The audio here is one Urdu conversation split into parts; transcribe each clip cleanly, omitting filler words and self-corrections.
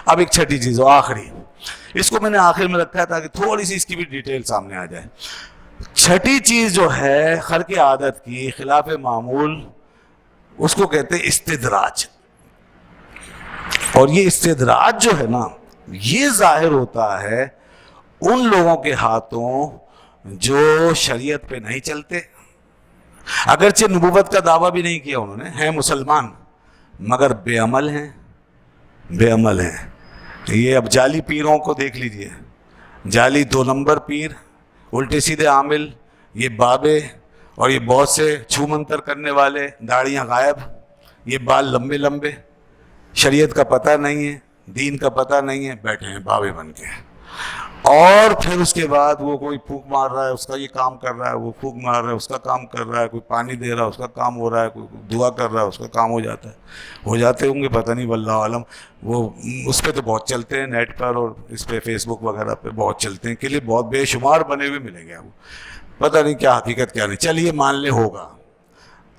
اب ایک چھٹی چیز ہو آخری، اس کو میں نے آخر میں رکھا ہے تاکہ تھوڑی سی اس کی بھی ڈیٹیل سامنے آ جائے. چھٹی چیز جو ہے خرق عادت کی، خلاف معمول، اس کو کہتے ہیں استدراج. اور یہ استدراج جو ہے نا، یہ ظاہر ہوتا ہے ان لوگوں کے ہاتھوں جو شریعت پہ نہیں چلتے، اگرچہ نبوت کا دعویٰ بھی نہیں کیا انہوں نے، ہیں مسلمان مگر بے عمل ہیں، بے عمل ہیں. یہ اب جعلی پیروں کو دیکھ لیجئے، جعلی 2 نمبر پیر، الٹے سیدھے عامل، یہ بابے اور یہ بہت سے چھو منتر کرنے والے، داڑیاں غائب، یہ بال لمبے لمبے، شریعت کا پتہ نہیں ہے، دین کا پتہ نہیں ہے، بیٹھے ہیں بابے بن کے. اور پھر اس کے بعد وہ کوئی پھونک مار رہا ہے، اس کا یہ کام کر رہا ہے، وہ پھونک مار رہا ہے، اس کا کام کر رہا ہے، کوئی پانی دے رہا ہے، اس کا کام ہو رہا ہے، کوئی دعا کر رہا ہے، اس کا کام ہو جاتا ہے. ہو جاتے ہوں گے پتہ نہیں، واللہ عالم. وہ اس پہ تو بہت چلتے ہیں، نیٹ پر اور اس پہ فیس بک وغیرہ پہ بہت چلتے ہیں، کلپ بہت بے شمار بنے ہوئے ملیں گے. وہ پتہ نہیں کیا حقیقت کیا نہیں. چلیے مان لے ہوگا،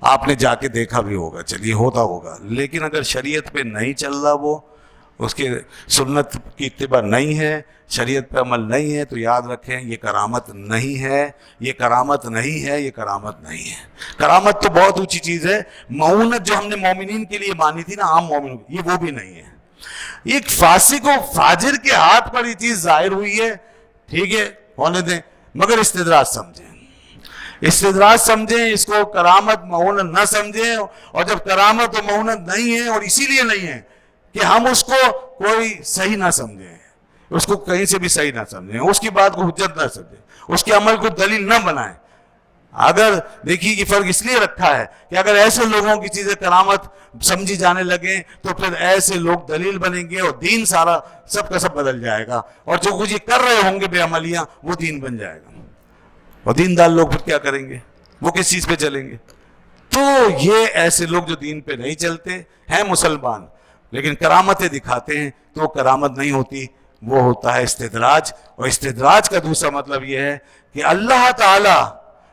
آپ نے جا کے دیکھا بھی ہوگا، چلیے ہوتا ہوگا، لیکن اگر شریعت پہ نہیں چل رہا، وہ اس کے سنت کی اتباع نہیں ہے، شریعت پہ عمل نہیں ہے، تو یاد رکھیں یہ کرامت نہیں ہے، یہ کرامت نہیں ہے، یہ کرامت نہیں ہے. کرامت تو بہت اونچی چیز ہے. معونت جو ہم نے مومنین کے لیے مانی تھی نا، عام مومنوں کی، یہ وہ بھی نہیں ہے. ایک فاسق و فاجر کے ہاتھ پر یہ چیز ظاہر ہوئی ہے، ٹھیک ہے، ہونے دیں، مگر استدراج سمجھیں، استدراج سمجھیں، اس کو کرامت معونت نہ سمجھیں. اور جب کرامت و معونت نہیں ہے، اور اسی لیے نہیں ہے کہ ہم اس کو کوئی صحیح نہ سمجھیں، اس کو کہیں سے بھی صحیح نہ سمجھیں، اس کی بات کو حجت نہ سمجھیں، اس کے عمل کو دلیل نہ بنائیں. اگر دیکھیے یہ فرق اس لیے رکھا ہے کہ اگر ایسے لوگوں کی چیزیں کرامت سمجھی جانے لگیں تو پھر ایسے لوگ دلیل بنیں گے، اور دین سارا سب کا سب بدل جائے گا، اور جو کچھ یہ کر رہے ہوں گے بے عملیاں، وہ دین بن جائے گا. اور دیندار لوگ پھر کیا کریں گے؟ وہ کس چیز پہ چلیں گے؟ تو یہ ایسے لوگ جو دین پہ نہیں چلتے ہیں، مسلمان لیکن کرامتیں دکھاتے ہیں، تو وہ کرامت نہیں ہوتی، وہ ہوتا ہے استدراج. اور استدراج کا دوسرا مطلب یہ ہے کہ اللہ تعالی،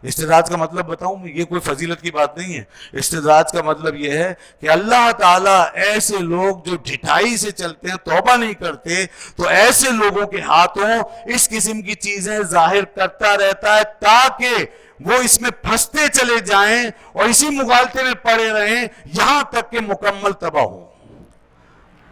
استدراج کا مطلب بتاؤں، یہ کوئی فضیلت کی بات نہیں ہے. استدراج کا مطلب یہ ہے کہ اللہ تعالیٰ ایسے لوگ جو ڈھٹائی سے چلتے ہیں، توبہ نہیں کرتے، تو ایسے لوگوں کے ہاتھوں اس قسم کی چیزیں ظاہر کرتا رہتا ہے تاکہ وہ اس میں پھنستے چلے جائیں اور اسی مغالطے میں پڑے رہیں یہاں تک کہ مکمل تباہ ہو.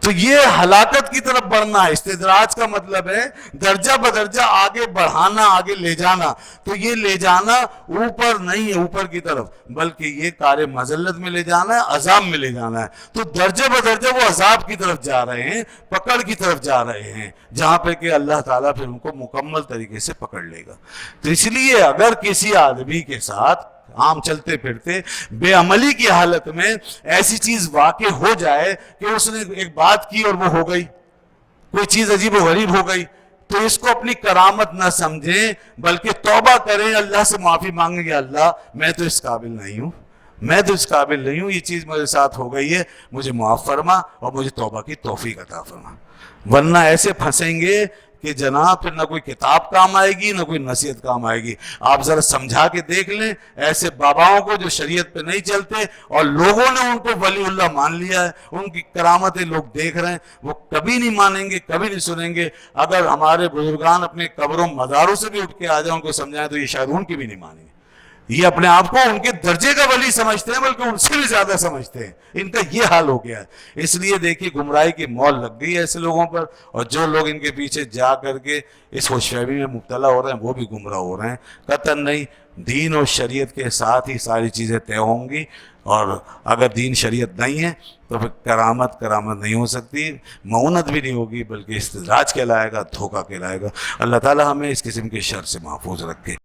تو یہ ہلاکت کی طرف بڑھنا ہے. استدراج کا مطلب ہے درجہ بدرجہ آگے بڑھانا، آگے لے جانا. تو یہ لے جانا اوپر نہیں ہے، اوپر کی طرف، بلکہ یہ کار مذلت میں لے جانا ہے، عذاب میں لے جانا ہے. تو درجہ بدرجہ وہ عذاب کی طرف جا رہے ہیں، پکڑ کی طرف جا رہے ہیں، جہاں پہ کہ اللہ تعالیٰ پھر ان کو مکمل طریقے سے پکڑ لے گا. تو اس لیے اگر کسی آدمی کے ساتھ عام چلتے پھرتے بے عملی کی حالت میں ایسی چیز واقع ہو جائے کہ اس نے ایک بات کی اور وہ ہو گئی، کوئی چیز عجیب و غریب ہو گئی، تو اس کو اپنی کرامت نہ سمجھیں، بلکہ توبہ کریں، اللہ سے معافی مانگیں کہ اللہ میں تو اس قابل نہیں ہوں، میں تو اس قابل نہیں ہوں، یہ چیز میرے ساتھ ہو گئی ہے، مجھے معاف فرما اور مجھے توبہ کی توفیق عطا فرما. ورنہ ایسے پھنسیں گے کہ جناب پھر نہ کوئی کتاب کام آئے گی، نہ کوئی نصیحت کام آئے گی. آپ ذرا سمجھا کے دیکھ لیں ایسے باباؤں کو جو شریعت پہ نہیں چلتے اور لوگوں نے ان کو ولی اللہ مان لیا ہے، ان کی کرامتیں لوگ دیکھ رہے ہیں، وہ کبھی نہیں مانیں گے، کبھی نہیں سنیں گے. اگر ہمارے بزرگان اپنے قبروں مزاروں سے بھی اٹھ کے آ جائیں ان کو سمجھائیں تو یہ شاید ان کی بھی نہیں مانیں گے. یہ اپنے آپ کو ان کے درجے کا ولی سمجھتے ہیں، بلکہ ان سے بھی زیادہ سمجھتے ہیں. ان کا یہ حال ہو گیا ہے. اس لیے دیکھیے گمراہی کی مول لگ گئی ہے ایسے لوگوں پر، اور جو لوگ ان کے پیچھے جا کر کے اس ہوش فہمی میں مبتلا ہو رہے ہیں وہ بھی گمراہ ہو رہے ہیں. قطعاً نہیں، دین اور شریعت کے ساتھ ہی ساری چیزیں طے ہوں گی. اور اگر دین شریعت نہیں ہے تو پھر کرامت نہیں ہو سکتی، معونت بھی نہیں ہوگی، بلکہ استدراج کہلائے گا، دھوکہ کہلائے گا. اللہ تعالی ہمیں اس قسم کے شر سے محفوظ رکھے.